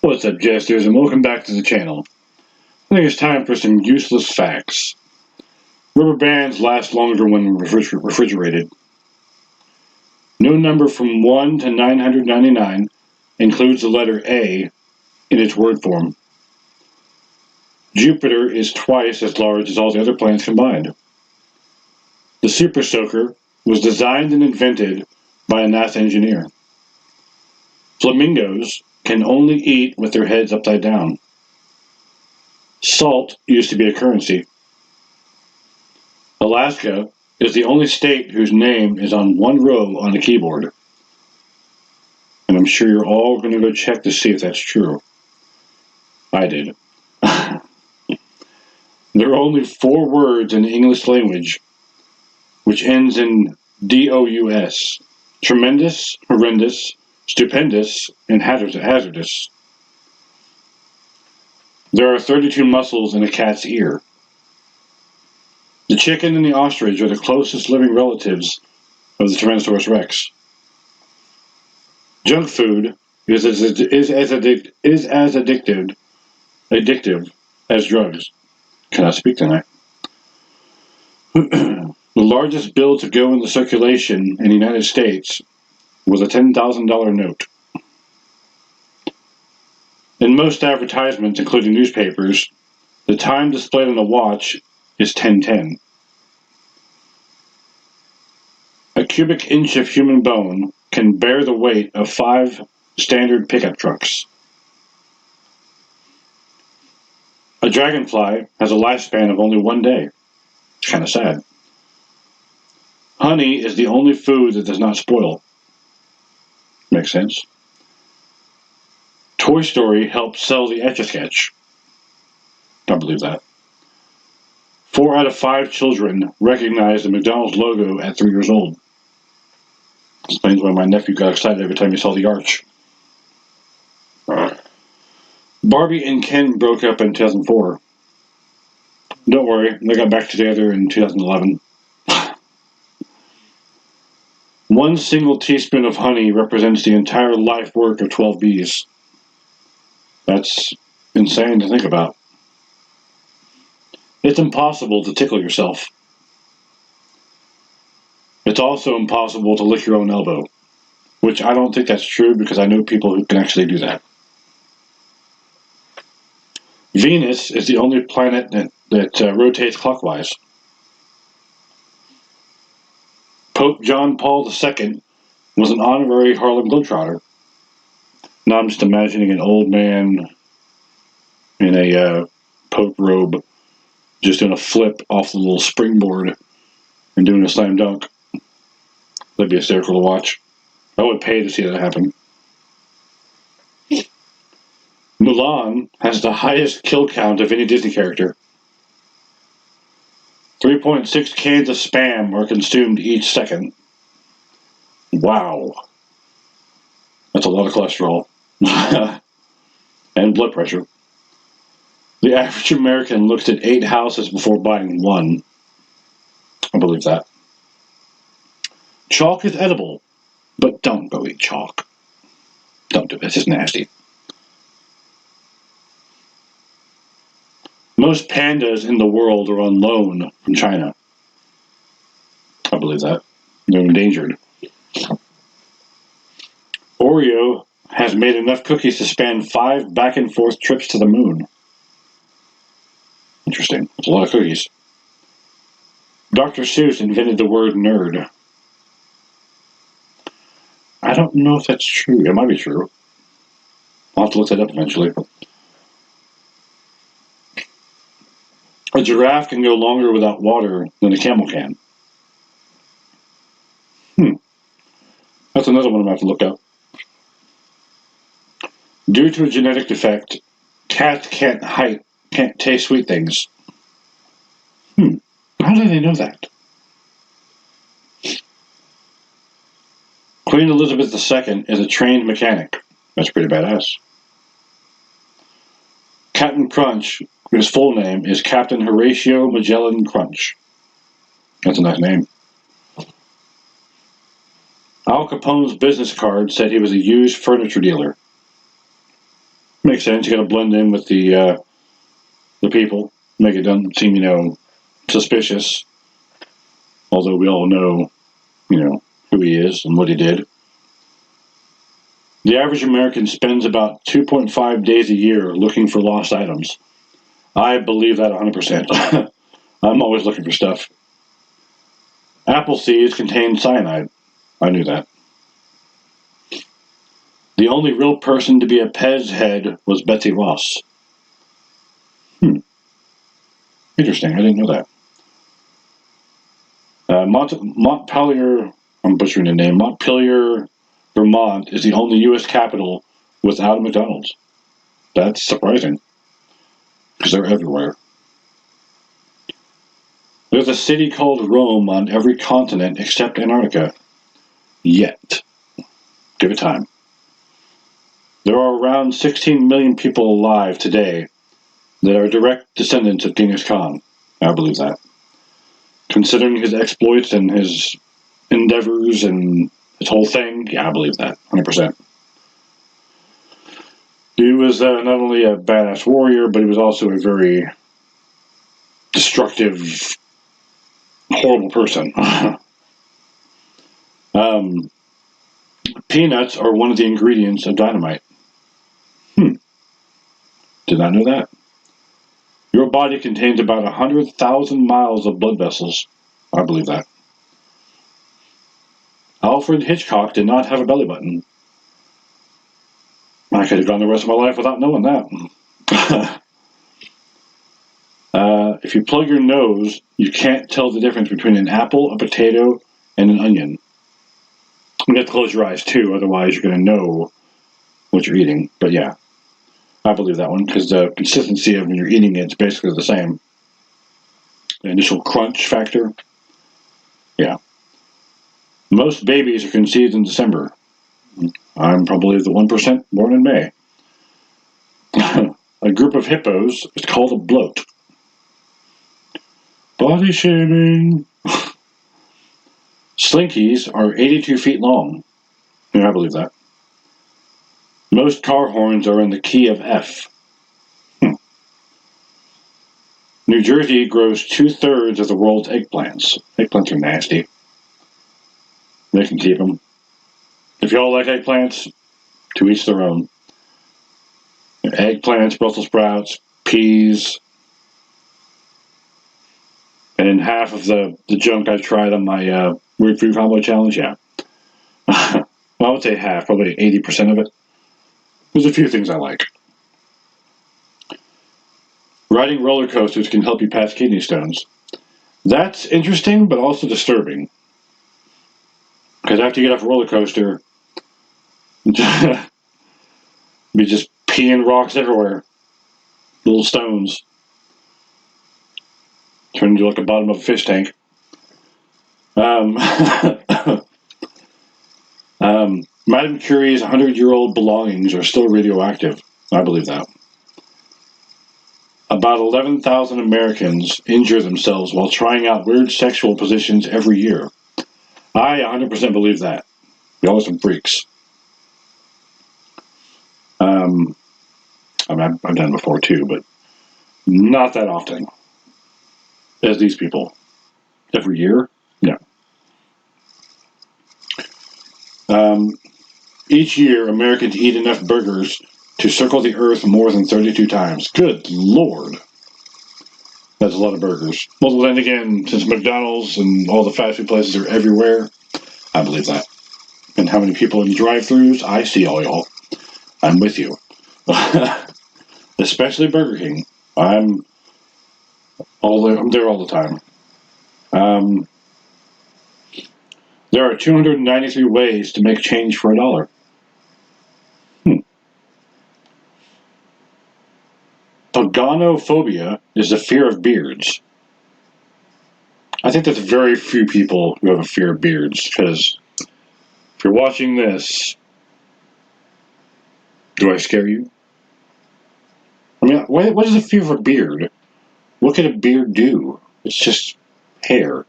What's up, jesters, and welcome back to the channel. I think it's time for some useless facts. Rubber bands last longer when refrigerated. No number from 1 to 999 includes the letter A in its word form. Jupiter is twice as large as all the other planets combined. The Super Soaker was designed and invented by a NASA engineer. Flamingos can only eat with their heads upside down. Salt used to be a currency. Alaska is the only state whose name is on one row on the keyboard. And I'm sure you're all going to go check to see if that's true. I did. There are only 4 words in the English language which ends in DOUS. Tremendous, horrendous, stupendous, and hazardous. There are 32 muscles in a cat's ear. The chicken and the ostrich are the closest living relatives of the Tyrannosaurus rex. Junk food is as addictive as drugs. Cannot speak tonight. The largest bill to go into circulation in the United States was a $10,000 note. In most advertisements, including newspapers, the time displayed on a watch is 10:10. A cubic inch of human bone can bear the weight of 5 standard pickup trucks. A dragonfly has a lifespan of only 1 day. It's kind of sad. Honey is the only food that does not spoil. Makes sense. Toy Story helped sell the Etch-a-Sketch. Don't believe that. 4 out of 5 children recognize the McDonald's logo at 3 years old. Explains why my nephew got excited every time he saw the arch. Barbie and Ken broke up in 2004. Don't worry, they got back together in 2011. 1 single teaspoon of honey represents the entire life work of 12 bees. That's insane to think about. It's impossible to tickle yourself. It's also impossible to lick your own elbow, which I don't think that's true because I know people who can actually do that. Venus is the only planet that rotates clockwise. Pope John Paul II was an honorary Harlem Globetrotter. Now I'm just imagining an old man in a Pope robe just doing a flip off the little springboard and doing a slam dunk. That'd be hysterical to watch. I would pay to see that happen. Mulan has the highest kill count of any Disney character. 3.6 cans of Spam are consumed each second. Wow. That's a lot of cholesterol. And blood pressure. The average American looks at 8 houses before buying 1. I believe that. Chalk is edible, but don't go eat chalk. Don't do it. It's just nasty. Most pandas in the world are on loan from China. I believe that. They're endangered. Oreo has made enough cookies to span 5 back and forth trips to the moon. Interesting. That's a lot of cookies. Dr. Seuss invented the word nerd. I don't know if that's true. It might be true. I'll have to look that up eventually. A giraffe can go longer without water than a camel can. That's another one I'm going to have to look up. Due to a genetic defect, cats can't taste sweet things. How do they know that? Queen Elizabeth II is a trained mechanic. That's pretty badass. Captain Crunch, his full name is Captain Horatio Magellan Crunch. That's a nice name. Al Capone's business card said he was a used furniture dealer. Makes sense. You got to blend in with the people, make it seem suspicious. Although we all know who he is and what he did. The average American spends about 2.5 days a year looking for lost items. I believe that 100%. I'm always looking for stuff. Apple seeds contain cyanide. I knew that. The only real person to be a Pez head was Betsy Ross. Interesting. I didn't know that. Montpelier, I'm butchering the name, Montpelier, Vermont is the only U.S. capital without a McDonald's. That's surprising, because they're everywhere. There's a city called Rome on every continent except Antarctica. Yet. Give it time. There are around 16 million people alive today that are direct descendants of Genghis Khan. I believe that. Considering his exploits and his endeavors and his whole thing, yeah, I believe that, 100%. He was not only a badass warrior, but he was also a very destructive, horrible person. Peanuts are one of the ingredients of dynamite. Did not know that. Your body contains about 100,000 miles of blood vessels. I believe that. Alfred Hitchcock did not have a belly button. I could have gone the rest of my life without knowing that. If you plug your nose, you can't tell the difference between an apple, a potato, and an onion. You have to close your eyes too, otherwise you're going to know what you're eating. But yeah, I believe that one, because the consistency of when you're eating it is basically the same. The initial crunch factor. Yeah. Most babies are conceived in December. I'm probably the 1% born in May. A group of hippos is called a bloat. Body shaming. Slinkies are 82 feet long. Yeah, I believe that. Most car horns are in the key of F. New Jersey grows 2/3 of the world's eggplants. Eggplants are nasty. They can keep them. If y'all like eggplants, to each their own. Eggplants, Brussels sprouts, peas, and half of the junk I tried on my weird food combo challenge, yeah. Well, I would say half, probably 80% of it. There's a few things I like. Riding roller coasters can help you pass kidney stones. That's interesting, but also disturbing. Because after you get off a roller coaster, be just peeing rocks everywhere. Little stones. Turn into like the bottom of a fish tank. Madame Curie's 100-year-old belongings are still radioactive. I believe that. About 11,000 Americans injure themselves while trying out weird sexual positions every year. I 100% believe that. Y'all are some freaks. I've done it before too, but not that often as these people. Every year? No. Each year, Americans eat enough burgers to circle the earth more than 32 times. Good Lord. That's a lot of burgers. Well, then again, since McDonald's and all the fast food places are everywhere, I believe that. And how many people in drive-thrus? I see all y'all. I'm with you. Especially Burger King. I'm there all the time. There are 293 ways to make change for $1. Paganophobia is the fear of beards. I think there's very few people who have a fear of beards, because if you're watching this, do I scare you? I mean, what is the fear of a beard? What could a beard do? It's just hair.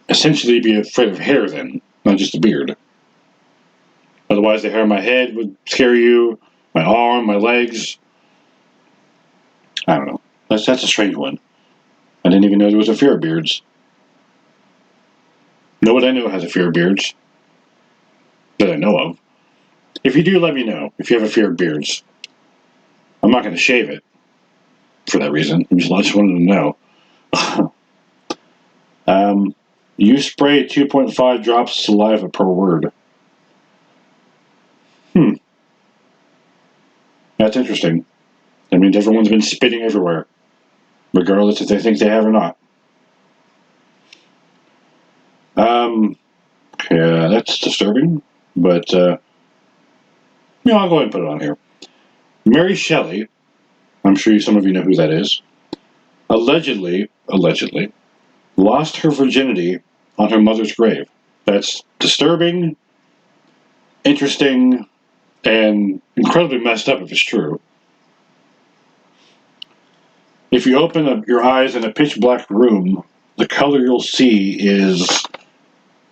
Essentially, be afraid of hair then. not just a beard. Otherwise, the hair on my head would scare you, my arm, my legs. I don't know. That's a strange one. I didn't even know there was a fear of beards. No one I know has a fear of beards. That I know of. If you do, let me know if you have a fear of beards. I'm not going to shave it for that reason. I just wanted to know. You spray 2.5 drops of saliva per word. That's interesting. That means everyone's been spitting everywhere, regardless if they think they have or not. Yeah, that's disturbing, but I'll go ahead and put it on here. Mary Shelley, I'm sure some of you know who that is, allegedly, lost her virginity on her mother's grave. That's disturbing, interesting, and incredibly messed up if it's true. If you open up your eyes in a pitch black room, the color you'll see is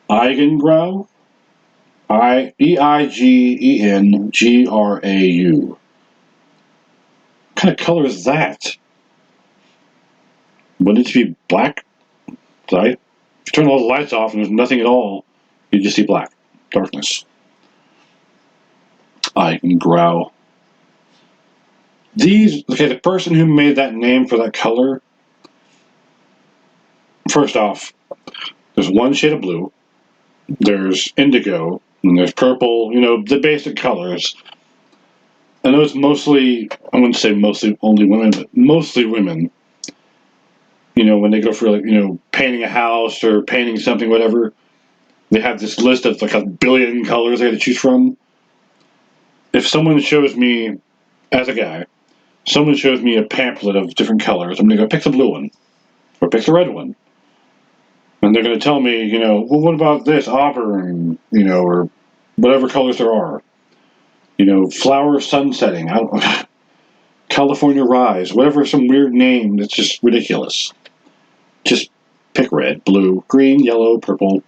Eigengrau. Eigengrau. What kind of color is that? Wouldn't it be black? Right? If you turn all the lights off and there's nothing at all, you just see black. Darkness. Eigengrau. The person who made that name for that color, first off, there's one shade of blue, there's indigo, and there's purple, the basic colors. I know it's mostly, I wouldn't say mostly only women, but mostly women. When they go for painting a house or painting something, whatever, they have this list of like a billion colors they got to choose from. If someone shows me, as a guy, someone shows me a pamphlet of different colors, I'm going to go pick the blue one or pick the red one. And they're going to tell me, well, what about this auburn, or whatever colors there are. Flower sunsetting, California rise, whatever, some weird name that's just ridiculous. Just pick red, blue, green, yellow, purple.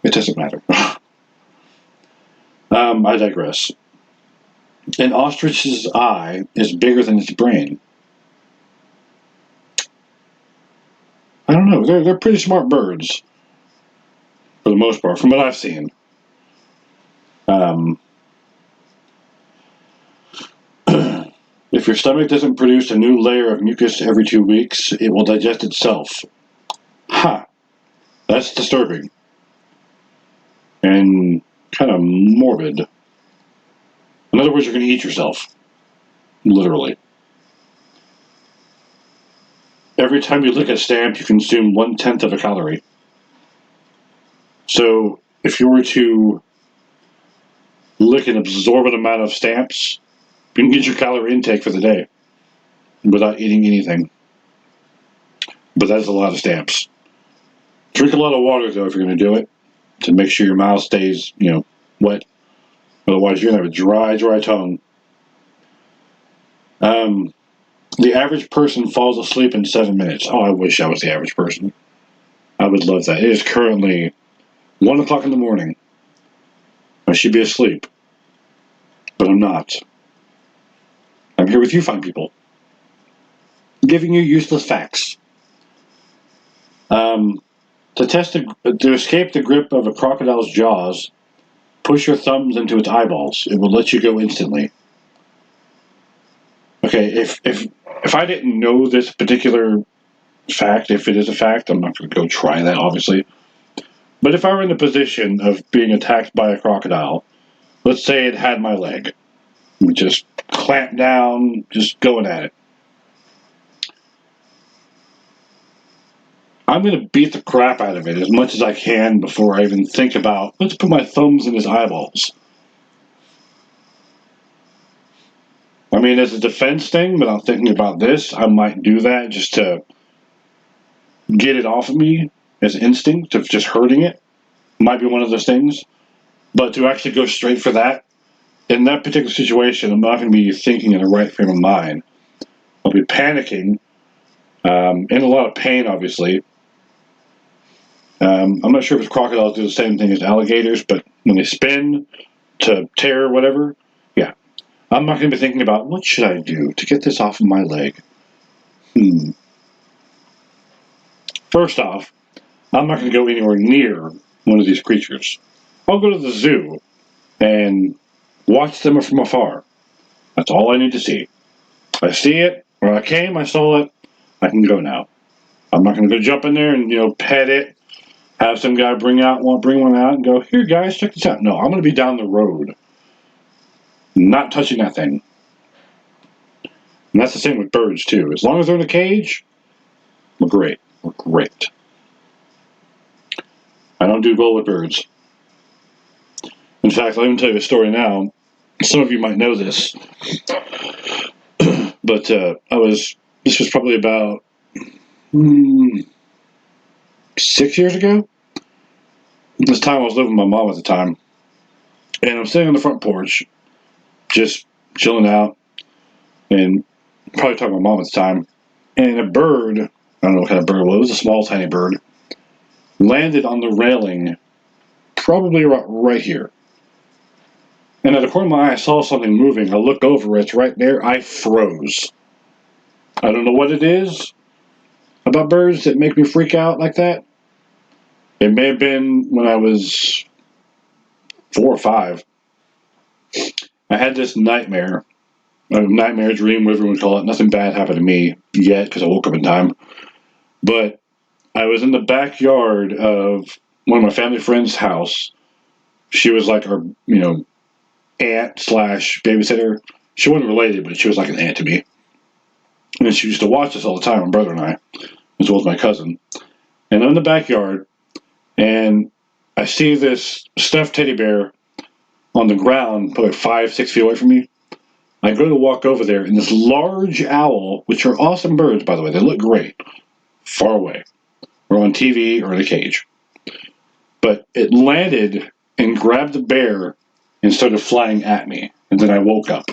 It doesn't matter. I digress. An ostrich's eye is bigger than its brain. I don't know. They're pretty smart birds, for the most part, from what I've seen. If your stomach doesn't produce a new layer of mucus every 2 weeks, it will digest itself. That's disturbing. And kind of morbid. In other words, you're going to eat yourself. Literally. Every time you lick a stamp, you consume 1/10 of a calorie. So, if you were to lick an absorbent amount of stamps, you can get your calorie intake for the day without eating anything. But that's a lot of stamps. Drink a lot of water, though, if you're going to do it, to make sure your mouth stays, wet. Otherwise, you're going to have a dry tongue. The average person falls asleep in 7 minutes. Oh, I wish I was the average person. I would love that. It is currently 1 o'clock in the morning. I should be asleep. But I'm not. I'm here with you fine people. Giving you useless facts. To escape the grip of a crocodile's jaws, push your thumbs into its eyeballs. It will let you go instantly. Okay, if I didn't know this particular fact, if it is a fact, I'm not going to go try that, obviously. But if I were in the position of being attacked by a crocodile, let's say it had my leg, we just clamp down, just going at it. I'm going to beat the crap out of it as much as I can before I even think about, let's put my thumbs in his eyeballs. I mean, as a defense thing, without thinking about this, I might do that just to get it off of me as instinct of just hurting it. Might be one of those things. But to actually go straight for that, in that particular situation, I'm not going to be thinking in the right frame of mind. I'll be panicking, in a lot of pain, obviously. I'm not sure if crocodiles do the same thing as alligators, but when they spin to tear or whatever, yeah. I'm not going to be thinking about what should I do to get this off of my leg. First off, I'm not going to go anywhere near one of these creatures. I'll go to the zoo and watch them from afar. That's all I need to see. I see it. When I came, I saw it. I can go now. I'm not going to go jump in there and pet it. Have some guy bring one out and go, here guys, check this out. No, I'm going to be down the road, not touching that thing. And that's the same with birds too. As long as they're in a cage, we're great. We're great. I don't do well with birds. In fact, I'll even tell you a story now. Some of you might know this, but this was probably about 6 years ago. This time I was living with my mom at the time, and I'm sitting on the front porch, just chilling out, and probably talking to my mom at the time, and a bird, I don't know what kind of bird it was a small tiny bird, landed on the railing, probably right here. And at the corner of my eye, I saw something moving. I look over, it's right there. I froze. I don't know what it is about birds that make me freak out like that. It may have been when I was 4 or 5. I had this nightmare, a nightmare dream, whatever you want to call it. Nothing bad happened to me yet because I woke up in time. But I was in the backyard of one of my family friends' house. She was like our, aunt slash babysitter. She wasn't related, but she was like an aunt to me. And she used to watch us all the time, my brother and I, as well as my cousin. And I'm in the backyard, and I see this stuffed teddy bear on the ground, probably 5, 6 feet away from me. I go to walk over there, and this large owl, which are awesome birds, by the way, they look great, far away, or on TV or in a cage. But it landed and grabbed the bear and started flying at me, and then I woke up.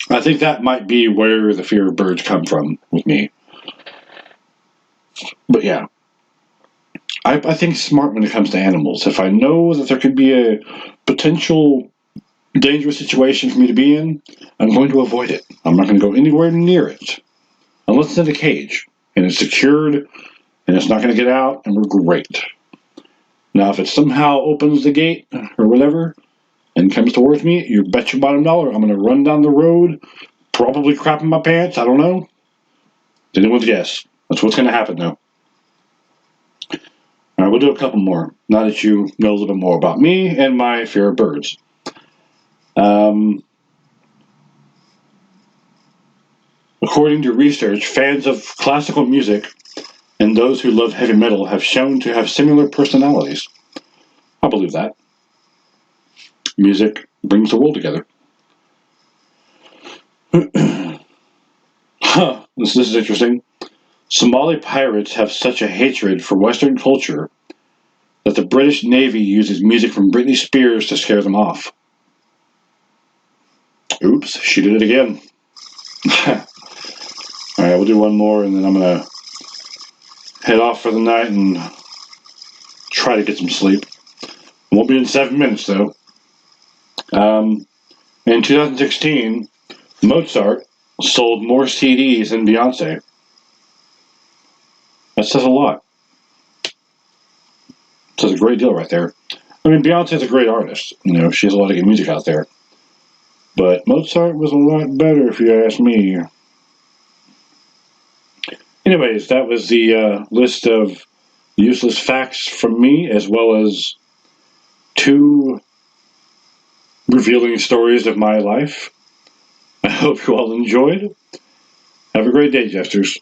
I think that might be where the fear of birds come from with me. But yeah, I think smart when it comes to animals. If I know that there could be a potential dangerous situation for me to be in, I'm going to avoid it. I'm not going to go anywhere near it. Unless it's in a cage and it's secured and it's not going to get out, and we're great. Now, if it somehow opens the gate or whatever and comes towards me, you bet your bottom dollar I'm going to run down the road, probably crap in my pants. I don't know. It's anyone's guess. That's what's going to happen, though. All right, we'll do a couple more, now that you know a little bit more about me and my fear of birds. According to research, fans of classical music and those who love heavy metal have shown to have similar personalities. I believe that. Music brings the world together. This is interesting. Somali pirates have such a hatred for Western culture that the British Navy uses music from Britney Spears to scare them off. Oops, she did it again. Alright, we'll do one more and then I'm going to head off for the night and try to get some sleep. Won't be in 7 minutes though. In 2016, Mozart sold more CDs than Beyonce. That says a lot. It says a great deal right there. I mean, Beyonce's a great artist. She has a lot of good music out there. But Mozart was a lot better, if you ask me. Anyways, that was the list of useless facts from me, as well as 2 revealing stories of my life. I hope you all enjoyed. Have a great day, Jesters.